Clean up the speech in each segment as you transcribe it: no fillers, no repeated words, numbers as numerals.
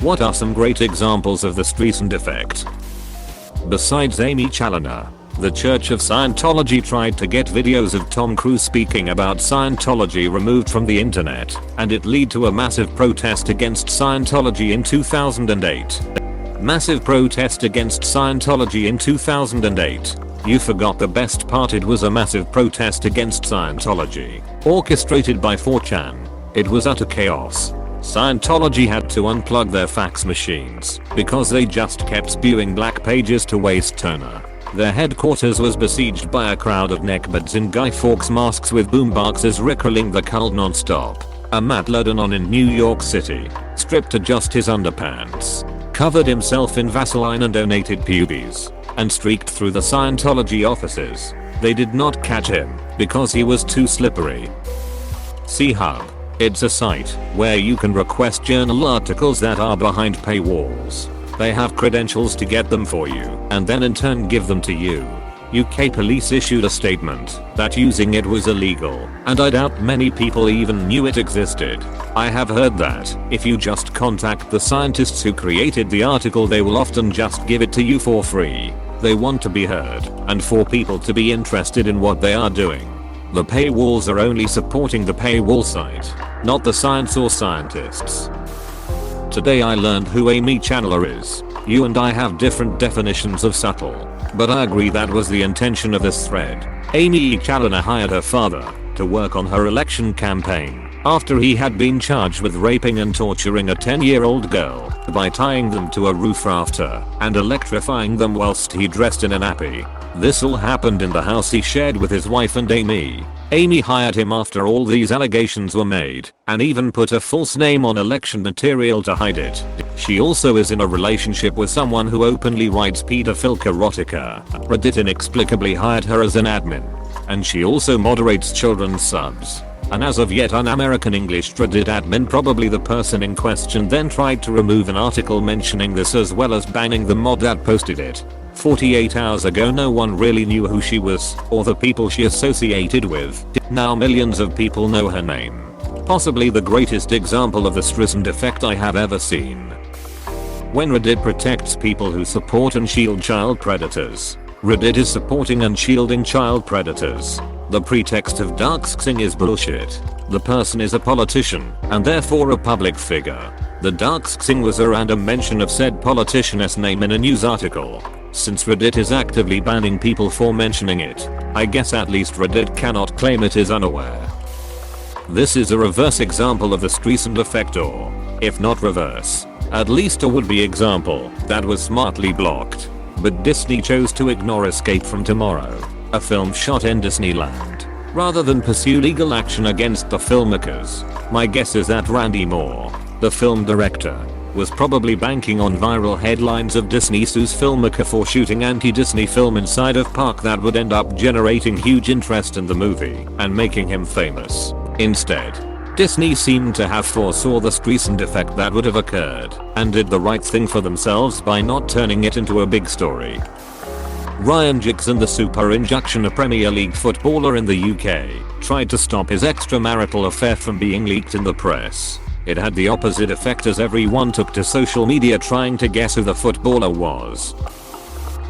What are some great examples of the Streisand Effect? Besides Amy Challoner, the Church of Scientology tried to get videos of Tom Cruise speaking about Scientology removed from the internet, and it led to a massive protest against Scientology in 2008. Massive protest against Scientology in 2008. You forgot the best part, it was a massive protest against Scientology, orchestrated by 4chan. It was utter chaos. Scientology had to unplug their fax machines because they just kept spewing black pages to waste toner. Their headquarters was besieged by a crowd of neckbeards in Guy Fawkes masks with boomboxes rickling the cult non-stop. A Matt Lodenon in New York City, stripped to just his underpants, covered himself in Vaseline and donated pubes, and streaked through the Scientology offices. They did not catch him because he was too slippery. C-Hub. It's a site where you can request journal articles that are behind paywalls. They have credentials to get them for you and then in turn give them to you. UK police issued a statement that using it was illegal, and I doubt many people even knew it existed. I have heard that if you just contact the scientists who created the article, they will often just give it to you for free. They want to be heard and for people to be interested in what they are doing. The paywalls are only supporting the paywall site, not the science or scientists. Today I learned who Amy Challoner is. You and I have different definitions of subtle, but I agree that was the intention of this thread. Amy Challoner hired her father to work on her election campaign after he had been charged with raping and torturing a 10-year-old girl by tying them to a roof rafter and electrifying them whilst he dressed in a nappy. This all happened in the house he shared with his wife and Amy. Amy hired him after all these allegations were made and even put a false name on election material to hide it. She also is in a relationship with someone who openly writes pedophilic erotica. Reddit inexplicably hired her as an admin, and she also moderates children's subs. An as of yet un-American English Reddit admin, probably the person in question, then tried to remove an article mentioning this as well as banning the mod that posted it. 48 hours ago no one really knew who she was or the people she associated with. Now millions of people know her name. Possibly the greatest example of the Streisand Effect I have ever seen. When Reddit protects people who support and shield child predators, Reddit is supporting and shielding child predators. The pretext of doxing is bullshit. The person is a politician and therefore a public figure. The doxing was a random mention of said politician's name in a news article. Since Reddit is actively banning people for mentioning it, I guess at least Reddit cannot claim it is unaware. This is a reverse example of the Streisand Effect, or, if not reverse, at least a would-be example that was smartly blocked. But Disney chose to ignore Escape from Tomorrow, a film shot in Disneyland, rather than pursue legal action against the filmmakers. My guess is that Randy Moore, the film director, was probably banking on viral headlines of Disney sues filmmaker for shooting anti-Disney film inside of park that would end up generating huge interest in the movie and making him famous. Instead, Disney seemed to have foresaw the Streisand Effect that would have occurred and did the right thing for themselves by not turning it into a big story. Ryan Giggs and the super injection, a Premier League footballer in the UK, tried to stop his extramarital affair from being leaked in the press. It had the opposite effect as everyone took to social media trying to guess who the footballer was.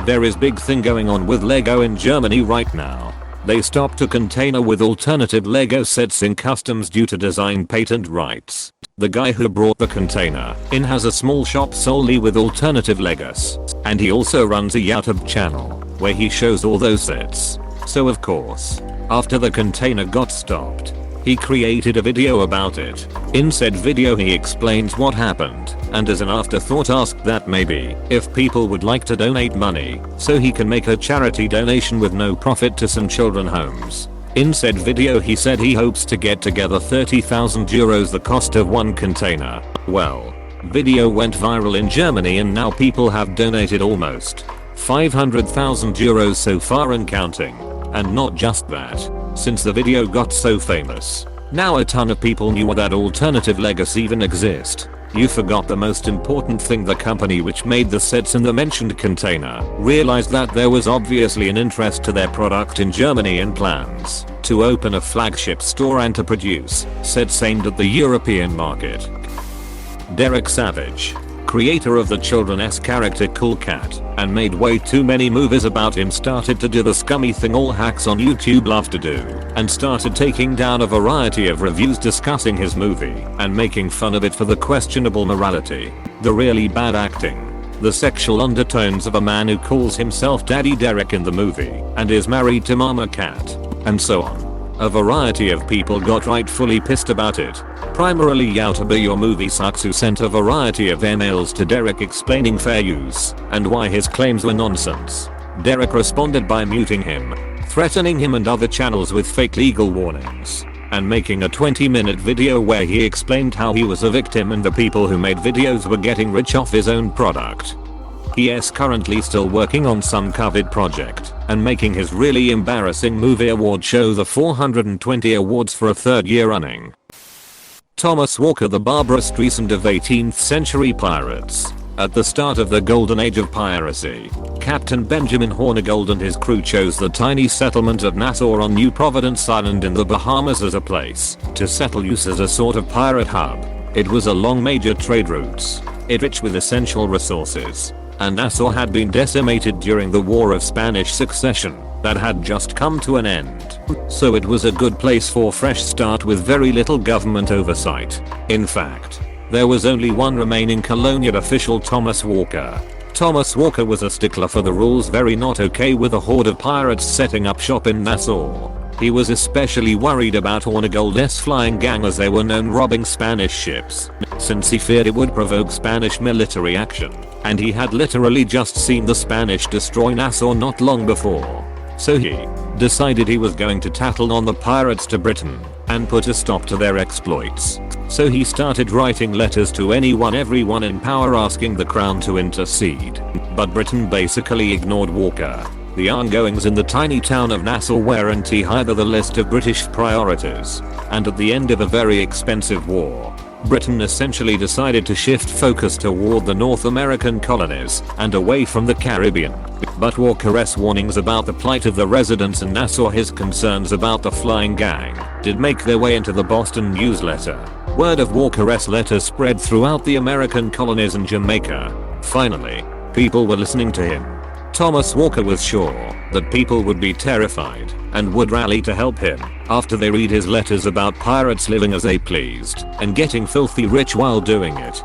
There is big thing going on with Lego in Germany right now. They stopped a container with alternative Lego sets in customs due to design patent rights. The guy who brought the container in has a small shop solely with alternative Legos, and he also runs a YouTube channel where he shows all those sets. So of course, after the container got stopped, he created a video about it. In said video he explains what happened and as an afterthought asked that maybe if people would like to donate money so he can make a charity donation with no profit to some children homes. In said video he said he hopes to get together 30,000 euros, the cost of one container. Well, video went viral in Germany and now people have donated almost 500,000 euros so far and counting. And not just that, since the video got so famous, now a ton of people knew that alternative Legos even exist. You forgot the most important thing: the company which made the sets in the mentioned container realized that there was obviously an interest to their product in Germany and plans to open a flagship store and to produce sets aimed at the European market. Derek Savage, creator of the children's character Cool Cat, and made way too many movies about him, started to do the scummy thing all hacks on YouTube love to do, and started taking down a variety of reviews discussing his movie and making fun of it for the questionable morality, the really bad acting, the sexual undertones of a man who calls himself Daddy Derek in the movie and is married to Mama Cat, and so on. A variety of people got rightfully pissed about it. Primarily Youtuber Your Movie Sucks, who sent a variety of emails to Derek explaining fair use and why his claims were nonsense. Derek responded by muting him, threatening him and other channels with fake legal warnings, and making a 20-minute video where he explained how he was a victim and the people who made videos were getting rich off his own product. He is currently still working on some COVID project and making his really embarrassing movie award show the 420 awards for a third year running. Thomas Walker, the Barbara Streisand of 18th century pirates. At the start of the golden age of piracy, Captain Benjamin Hornigold and his crew chose the tiny settlement of Nassau on New Providence Island in the Bahamas as a place to settle, use as a sort of pirate hub. It was along major trade routes, it rich with essential resources, and Nassau had been decimated during the War of Spanish Succession that had just come to an end. So it was a good place for a fresh start with very little government oversight. In fact, there was only one remaining colonial official, Thomas Walker. Thomas Walker was a stickler for the rules, very not okay with a horde of pirates setting up shop in Nassau. He was especially worried about Hornigold's flying gang, as they were known robbing Spanish ships, since he feared it would provoke Spanish military action, and he had literally just seen the Spanish destroy Nassau not long before. So he decided he was going to tattle on the pirates to Britain and put a stop to their exploits. So he started writing letters to everyone in power asking the crown to intercede. But Britain basically ignored Walker. The ongoings in the tiny town of Nassau weren't high on the list of British priorities, and at the end of a very expensive war, Britain essentially decided to shift focus toward the North American colonies and away from the Caribbean. But Walker's warnings about the plight of the residents in Nassau, his concerns about the flying gang, did make their way into the Boston newsletter. Word of Walker's letter spread throughout the American colonies and Jamaica. Finally, people were listening to him. Thomas Walker was sure that people would be terrified and would rally to help him after they read his letters about pirates living as they pleased and getting filthy rich while doing it.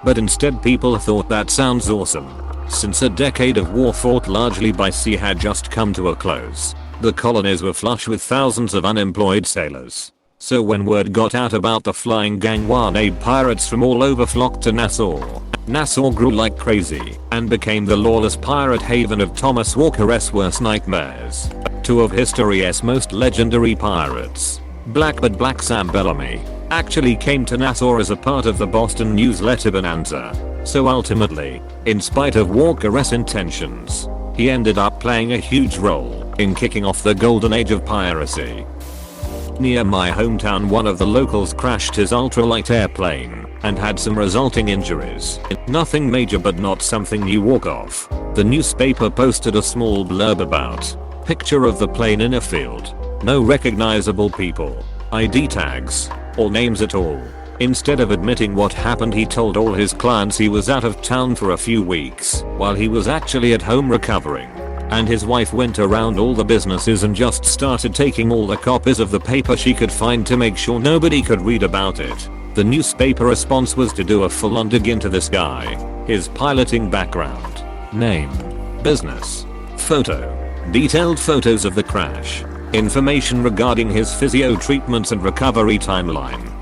But instead, people thought that sounds awesome. Since a decade of war fought largely by sea had just come to a close, the colonies were flush with thousands of unemployed sailors. So when word got out about the flying gang, wannabe pirates from all over flocked to Nassau. Nassau grew like crazy and became the lawless pirate haven of Thomas Walker's worst nightmares. Two of history's most legendary pirates, Black Sam Bellamy, actually came to Nassau as a part of the Boston newsletter bonanza. So ultimately, in spite of Walker's intentions, he ended up playing a huge role in kicking off the golden age of piracy. Near my hometown, one of the locals crashed his ultralight airplane and had some resulting injuries. Nothing major, but not something you walk off. The newspaper posted a small blurb about picture of the plane in a field. No recognizable people, ID tags, or names at all. Instead of admitting what happened, he told all his clients he was out of town for a few weeks while he was actually at home recovering. And his wife went around all the businesses and just started taking all the copies of the paper she could find to make sure nobody could read about it. The newspaper response was to do a full-on dig into this guy, his piloting background, name, business, photo, detailed photos of the crash, information regarding his physio treatments and recovery timeline.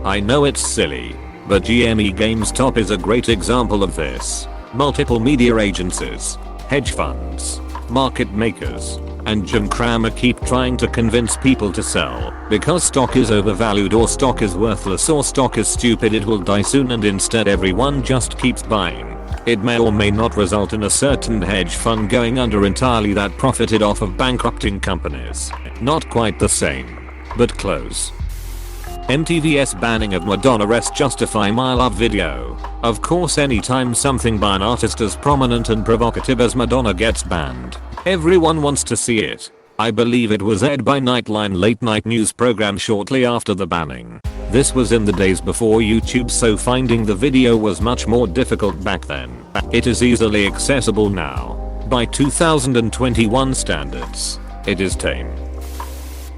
I know it's silly, but GME GameStop is a great example of this. Multiple media agencies, hedge funds, market makers, and Jim Cramer keep trying to convince people to sell because stock is overvalued, or stock is worthless, or stock is stupid, it will die soon, and instead everyone just keeps buying. It may or may not result in a certain hedge fund going under entirely that profited off of bankrupting companies. Not quite the same, but close. MTV's banning of Madonna's Justify My Love video. Of course, anytime something by an artist as prominent and provocative as Madonna gets banned, everyone wants to see it. I believe it was aired by Nightline late night news program shortly after the banning. This was in the days before YouTube, so finding the video was much more difficult back then. It is easily accessible now. By 2021 standards, it is tame.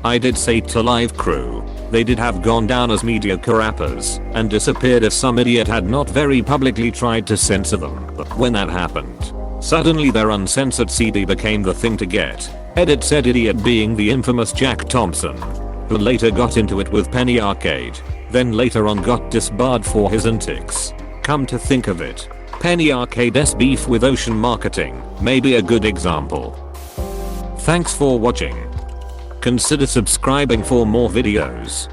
I did say to live crew, they did have gone down as mediocre rappers and disappeared if some idiot had not very publicly tried to censor them. But when that happened, suddenly their uncensored CD became the thing to get. Edit said idiot being the infamous Jack Thompson, who later got into it with Penny Arcade, then later on got disbarred for his antics. Come to think of it, Penny Arcade's beef with Ocean Marketing may be a good example. Thanks for watching. Consider subscribing for more videos.